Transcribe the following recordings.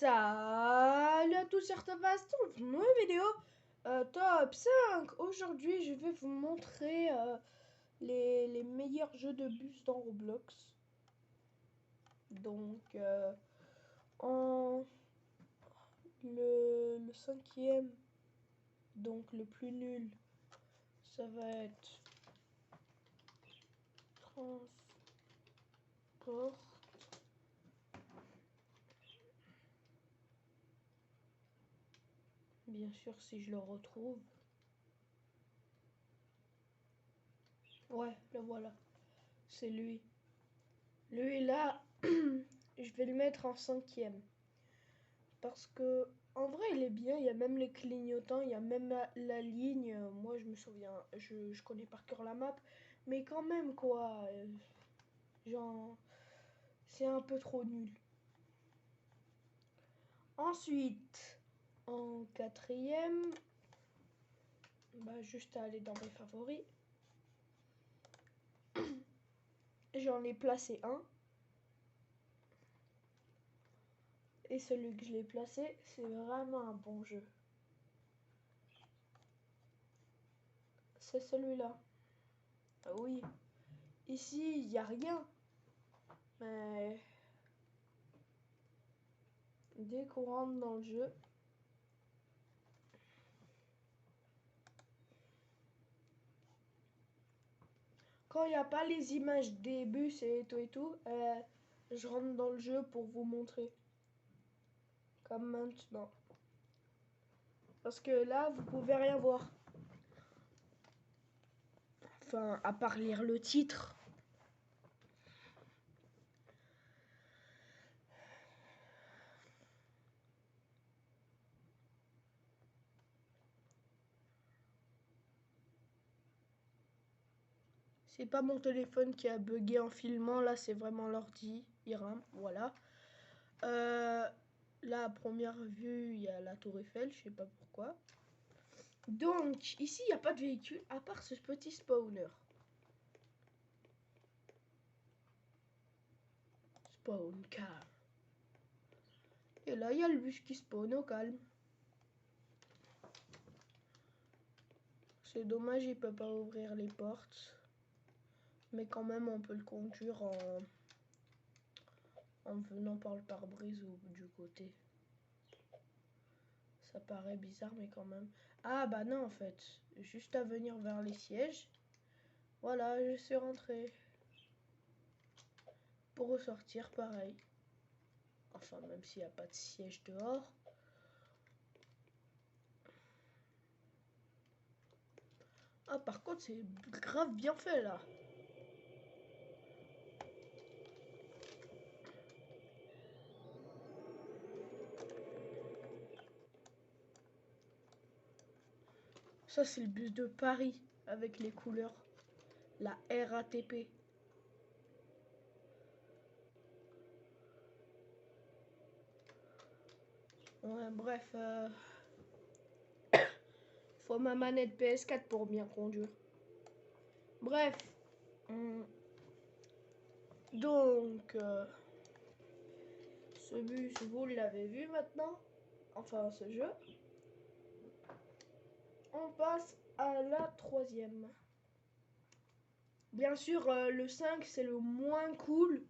Salut à tous, c'est Artavast, dans une nouvelle vidéo top 5. Aujourd'hui, je vais vous montrer les meilleurs jeux de bus dans Roblox. Donc, en le cinquième, donc le plus nul, ça va être Transport. Bien sûr, si je le retrouve. Ouais, le voilà. C'est lui. Lui là, je vais le mettre en cinquième. Parce que en vrai il est bien, il y a même les clignotants, il y a même la ligne. Moi je me souviens, je connais par cœur la map. Mais quand même quoi. Genre, c'est un peu trop nul. Ensuite, en quatrième, bah juste à aller dans mes favoris. J'en ai placé un. Et celui que je l'ai placé, c'est vraiment un bon jeu. C'est celui-là. Ah oui. Ici, il n'y a rien. Mais dès qu'on rentre dans le jeu, quand il n'y a pas les images des bus et tout, je rentre dans le jeu pour vous montrer. Comme maintenant. Parce que là, vous pouvez rien voir. Enfin, à part lire le titre. C'est pas mon téléphone qui a bugué en filmant, là c'est vraiment l'ordi, il rame, voilà. Là, à première vue, il y a la tour Eiffel, je sais pas pourquoi. Donc, ici, il n'y a pas de véhicule, à part ce petit spawner. Spawn car. Et là, il y a le bus qui spawn au calme. C'est dommage, il peut pas ouvrir les portes. Mais quand même, on peut le conduire en venant par le pare-brise ou du côté. Ça paraît bizarre, mais quand même. Ah bah non, en fait. Juste à venir vers les sièges. Voilà, je suis rentré. Pour ressortir, pareil. Enfin, même s'il n'y a pas de siège dehors. Ah, par contre, c'est grave bien fait, là. Ça, c'est le bus de Paris, avec les couleurs. La RATP. Ouais, bref. Faut ma manette PS4 pour bien conduire. Bref. Donc, ce bus, vous l'avez vu maintenant. Enfin, ce jeu. On passe à la troisième. Bien sûr, le 5, c'est le moins cool.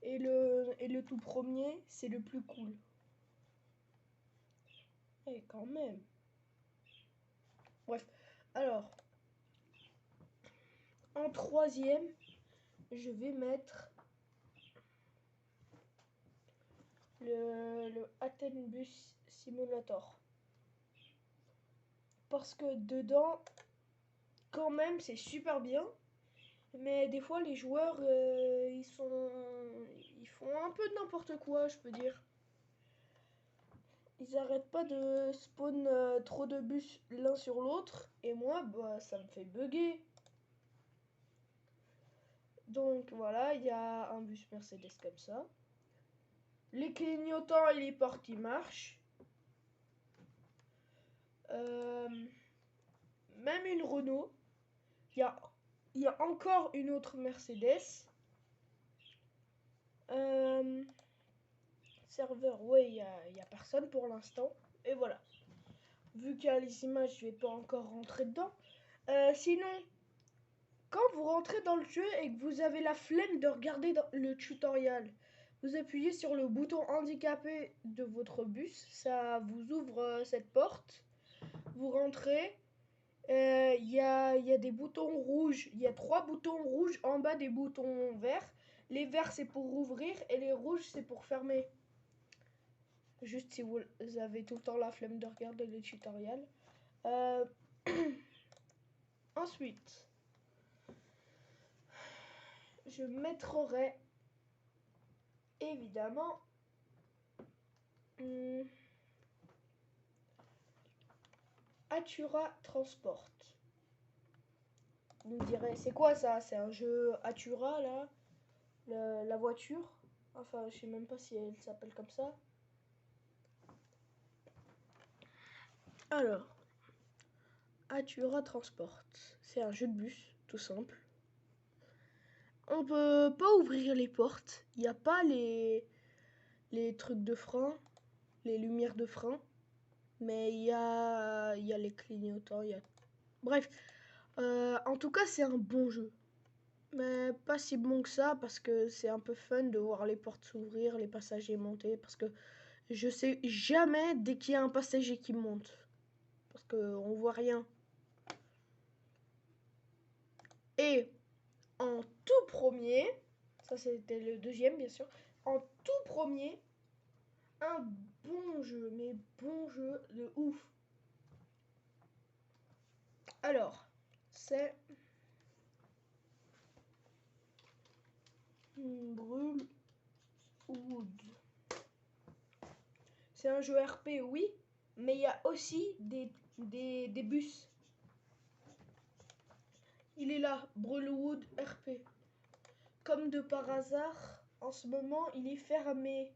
Et le tout premier, c'est le plus cool. Et quand même. Bref. Alors, en troisième, je vais mettre le Athens Bus Simulator. Parce que dedans, quand même, c'est super bien. Mais des fois, les joueurs, ils font un peu n'importe quoi, je peux dire. Ils arrêtent pas de spawn trop de bus l'un sur l'autre. Et moi, bah, ça me fait bugger. Donc voilà, il y a un bus Mercedes comme ça. Les clignotants et les portes, ils marchent. Même une Renault. Il y a encore une autre Mercedes. serveur, ouais, il y a personne pour l'instant. Et voilà. Vu qu'il y a les images, je vais pas encore rentrer dedans. Sinon, quand vous rentrez dans le jeu et que vous avez la flemme de regarder le tutoriel, vous appuyez sur le bouton handicapé de votre bus, ça vous ouvre cette porte. Vous rentrez, il y a des boutons rouges, il y a 3 boutons rouges en bas des boutons verts. Les verts c'est pour ouvrir et les rouges c'est pour fermer. Juste si vous avez tout le temps la flemme de regarder les tutoriels. Ensuite, je mettrai évidemment Atura Transport. Vous me direz, c'est quoi ça? C'est un jeu Atura là? La voiture? Enfin, je sais même pas si elle s'appelle comme ça. Alors, Atura Transport. C'est un jeu de bus, tout simple. On peut pas ouvrir les portes. Il n'y a pas les trucs de frein, les lumières de frein. Mais il y a les clignotants. Bref, en tout cas, c'est un bon jeu. Mais pas si bon que ça parce que c'est un peu fun de voir les portes s'ouvrir, les passagers monter. Parce que je sais jamais dès qu'il y a un passager qui monte. Parce qu'on voit rien. Et en tout premier, ça c'était le deuxième bien sûr, en tout premier, un bon jeu, mais bon jeu de ouf. Alors, c'est Brûle Wood. C'est un jeu RP, oui, mais il y a aussi des bus. Il est là, Brûlewood RP. Comme de par hasard, en ce moment, il est fermé.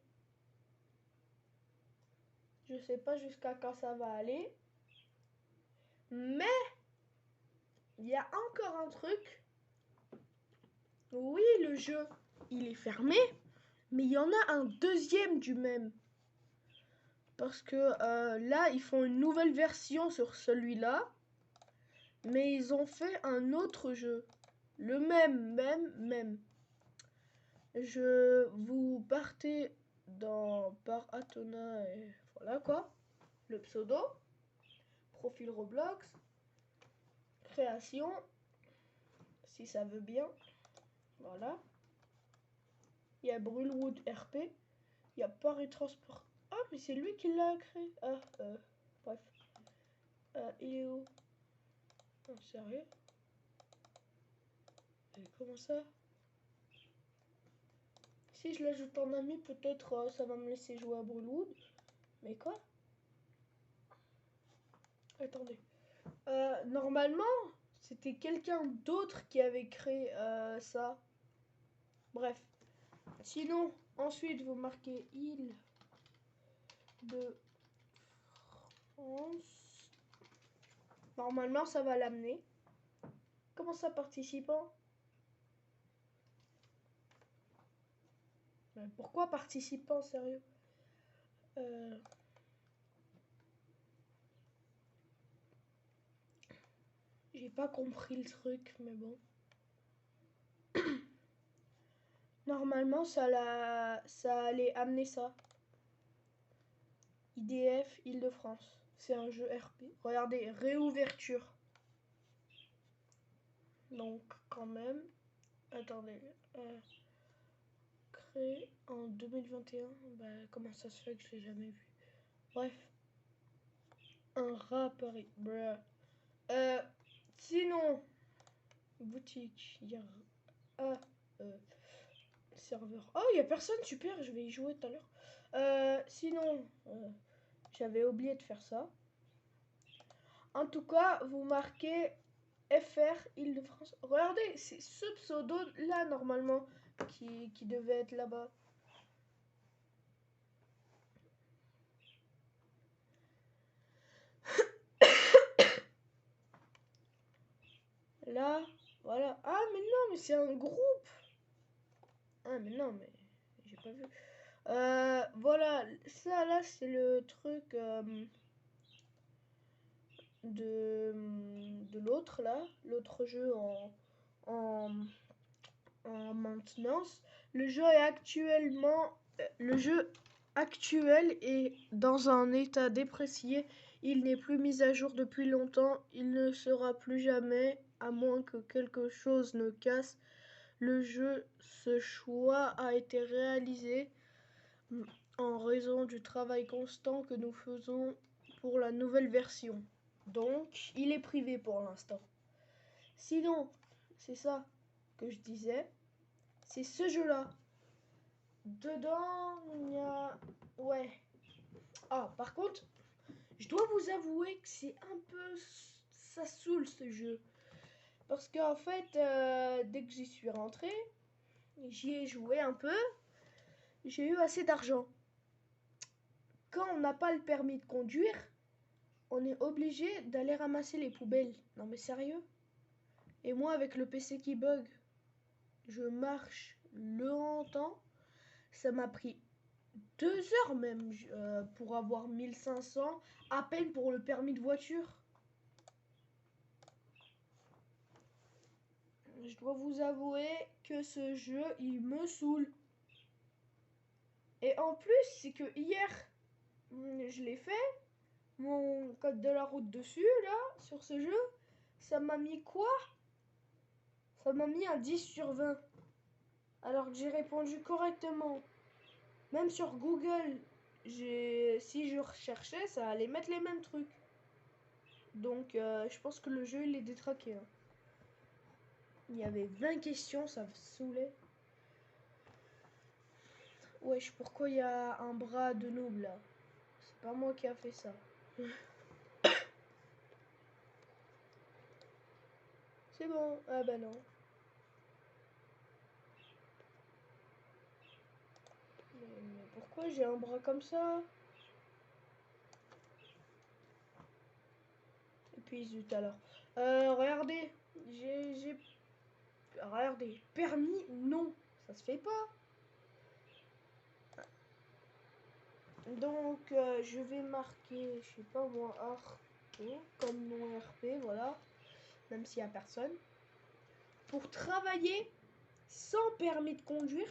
Je sais pas jusqu'à quand ça va aller. Mais, il y a encore un truc. Oui, le jeu, il est fermé. Mais il y en a un deuxième du même. Parce que là, ils font une nouvelle version sur celui-là. Mais ils ont fait un autre jeu. Le même. Vous partez par Atona et voilà quoi. Le pseudo. Profil Roblox. Création. Si ça veut bien. Voilà. Il y a Brûlewood RP. Il y a Paris Transport. Ah, mais c'est lui qui l'a créé. Ah, bref. Il est où? Oh, sérieux? Comment ça? Si je l'ajoute en ami, peut-être ça va me laisser jouer à Brûlewood. Mais quoi? Attendez. Normalement, c'était quelqu'un d'autre qui avait créé ça. Bref. Sinon, ensuite, vous marquez île de France. Normalement, ça va l'amener. Comment ça, participant? Mais pourquoi participant, sérieux? J'ai pas compris le truc, mais bon. Normalement, ça allait amener ça. IDF Île-de-France. C'est un jeu RP. Regardez, réouverture. Donc, quand même. Attendez. Créé en 2021. Bah, comment ça se fait que je l'ai jamais vu? Bref. Un rat à Paris. Bruh. Sinon, boutique. Il y a serveur. Oh, il y a personne. Super, je vais y jouer tout à l'heure. Sinon, j'avais oublié de faire ça. En tout cas, vous marquez FR Île-de-France. Regardez, c'est ce pseudo là normalement qui devait être là-bas. Là, voilà. Ah, mais non, mais c'est un groupe. Ah, mais non, mais j'ai pas vu. Voilà, ça là c'est le truc de l'autre là, l'autre jeu en, en maintenance. Le jeu est le jeu actuel est dans un état déprécié. Il n'est plus mis à jour depuis longtemps. Il ne sera plus jamais, à moins que quelque chose ne casse. Le jeu, ce choix a été réalisé en raison du travail constant que nous faisons pour la nouvelle version. Donc, il est privé pour l'instant. Sinon, c'est ça que je disais. C'est ce jeu-là. Dedans, il y a... Ouais. Ah, par contre, je dois vous avouer que c'est un peu... Ça saoule ce jeu. Parce qu'en fait, dès que j'y suis rentrée, j'y ai joué un peu. J'ai eu assez d'argent. Quand on n'a pas le permis de conduire, on est obligé d'aller ramasser les poubelles. Non mais sérieux? Et moi, avec le PC qui bug, je marche longtemps. Ça m'a pris 2 heures même pour avoir 1500, à peine pour le permis de voiture. Je dois vous avouer que ce jeu, il me saoule. Et en plus, c'est que hier, je l'ai fait, mon code de la route dessus, là, sur ce jeu, ça m'a mis quoi? Ça m'a mis un 10 sur 20. Alors que j'ai répondu correctement. Même sur Google, si je recherchais, ça allait mettre les mêmes trucs. Donc, je pense que le jeu, il est détraqué. Hein. Il y avait 20 questions, ça me saoulait. Wesh, pourquoi il y a un bras de noob là? C'est pas moi qui a fait ça. C'est bon. Ah bah non. Mais pourquoi j'ai un bras comme ça? Et puis zut alors. Regardez. Regardez. Permis, non. Ça se fait pas. Donc, je vais marquer, je sais pas moi, Arto comme nom RP, voilà. Même s'il n'y a personne. Pour travailler sans permis de conduire,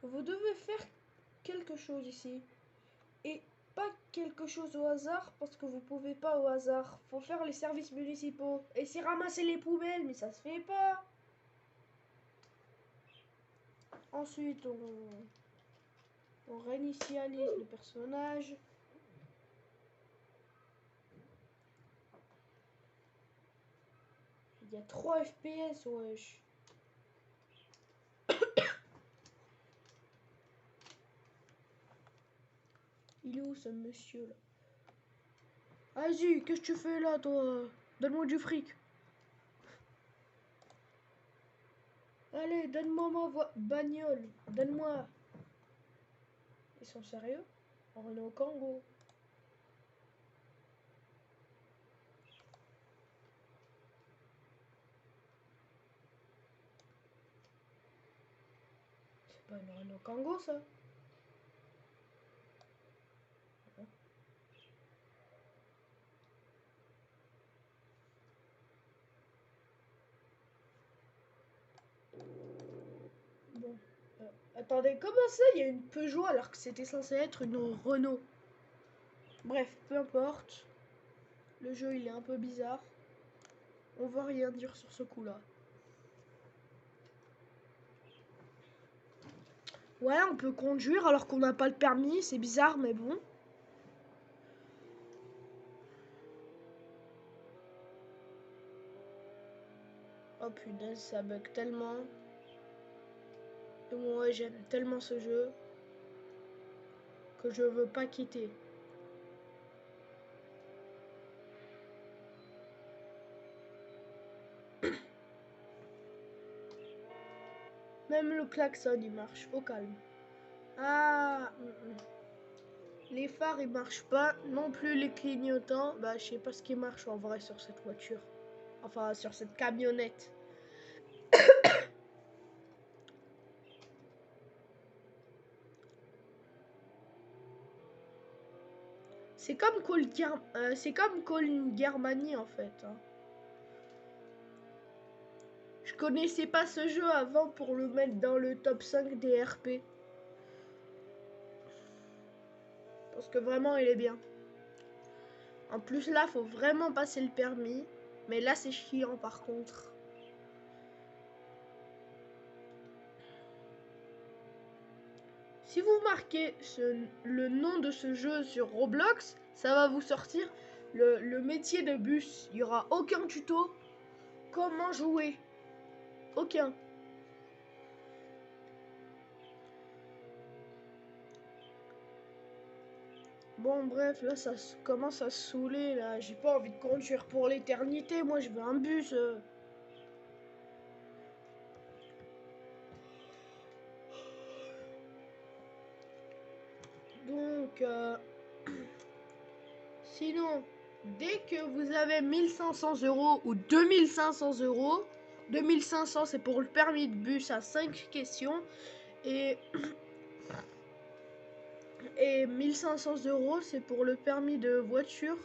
vous devez faire quelque chose ici. Et pas quelque chose au hasard, parce que vous pouvez pas au hasard. Faut faire les services municipaux. Et c'est ramasser les poubelles, mais ça se fait pas. Ensuite, on réinitialise le personnage. Il y a 3 FPS, wesh. Il est où ce monsieur là? Vas-y, qu'est-ce que tu fais là, toi? Donne-moi du fric. Allez, donne-moi ma bagnole. Donne-moi. Ils sont sérieux? On est au Congo. C'est pas une Renault Kangoo, ça. Bon. Attendez, comment ça, il y a une Peugeot alors que c'était censé être une Renault? Bref, peu importe. Le jeu, il est un peu bizarre. On va rien dire sur ce coup-là. Ouais, on peut conduire alors qu'on n'a pas le permis. C'est bizarre, mais bon. Oh punaise, ça bug tellement. Et moi, j'aime tellement ce jeu que je veux pas quitter. Même le klaxon, il marche au calme. Ah, les phares, ils marchent pas. Non plus les clignotants. Bah, je sais pas ce qui marche en vrai sur cette voiture. Enfin, sur cette camionnette. C'est comme Colin Germany en fait. Hein. Je connaissais pas ce jeu avant pour le mettre dans le top 5 des RP. Parce que vraiment il est bien. En plus là, faut vraiment passer le permis. Mais là, c'est chiant par contre. Si vous marquez le nom de ce jeu sur Roblox, ça va vous sortir le métier de bus. Il n'y aura aucun tuto. Comment jouer? Aucun. Bon, bref, là, ça commence à se saouler, là. J'ai pas envie de conduire pour l'éternité. Moi, je veux un bus. Donc, sinon, dès que vous avez 1500 € ou 2500 €, 2500 c'est pour le permis de bus à 5 questions et 1500 € c'est pour le permis de voiture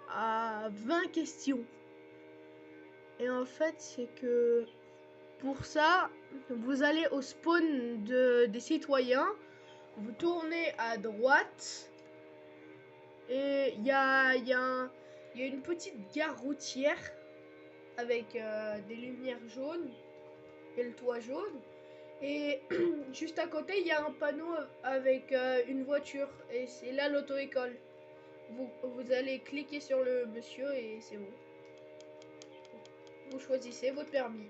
à 20 questions. Et en fait, c'est que pour ça, vous allez au spawn des citoyens, vous tournez à droite et il y a une petite gare routière avec des lumières jaunes et le toit jaune. Et juste à côté, il y a un panneau avec une voiture. Et c'est là l'auto-école. Vous allez cliquer sur le monsieur et c'est bon. Vous choisissez votre permis.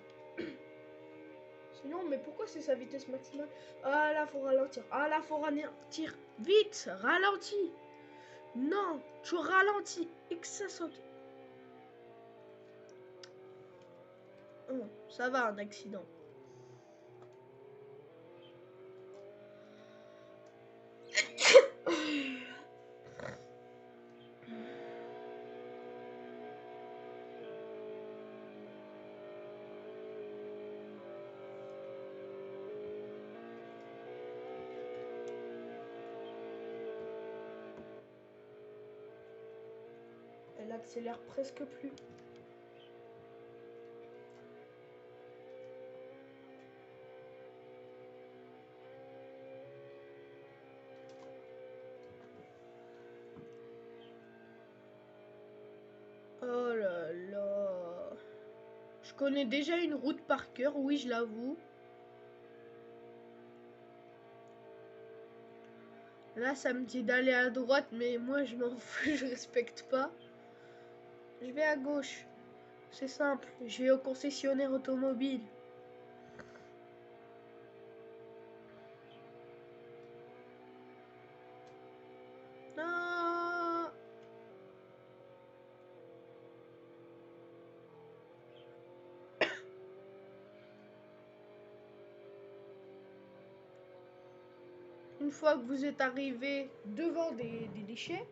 Sinon, mais pourquoi c'est sa vitesse maximale? Ah là, faut ralentir. Ah là, faut ralentir. Vite, ralentis. Non, tu ralentis et que ça saute. Oh, ça va, un accident. Elle accélère presque plus. Oh là là. Je connais déjà une route par cœur, oui, je l'avoue. Là, ça me dit d'aller à droite, mais moi, je m'en fous, je respecte pas. Je vais à gauche. C'est simple, je vais au concessionnaire automobile. Non. Une fois que vous êtes arrivé devant des déchets,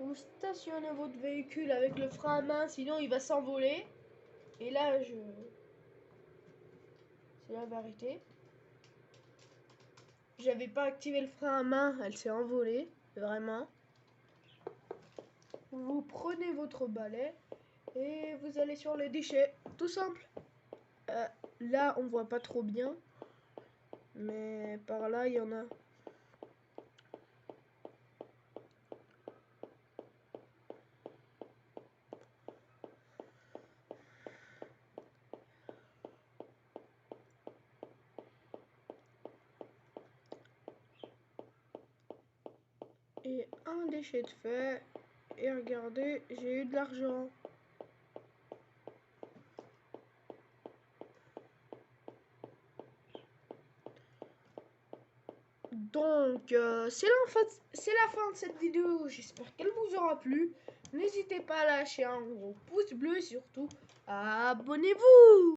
vous stationnez votre véhicule avec le frein à main, sinon il va s'envoler. Et là, c'est la vérité. J'avais pas activé le frein à main, elle s'est envolée, vraiment. Vous prenez votre balai et vous allez sur les déchets, tout simple. Là, on voit pas trop bien, mais par là, il y en a. Et un déchet de fait. Et regardez, j'ai eu de l'argent. Donc, c'est la fin de cette vidéo. J'espère qu'elle vous aura plu. N'hésitez pas à lâcher un gros pouce bleu et surtout, abonnez-vous!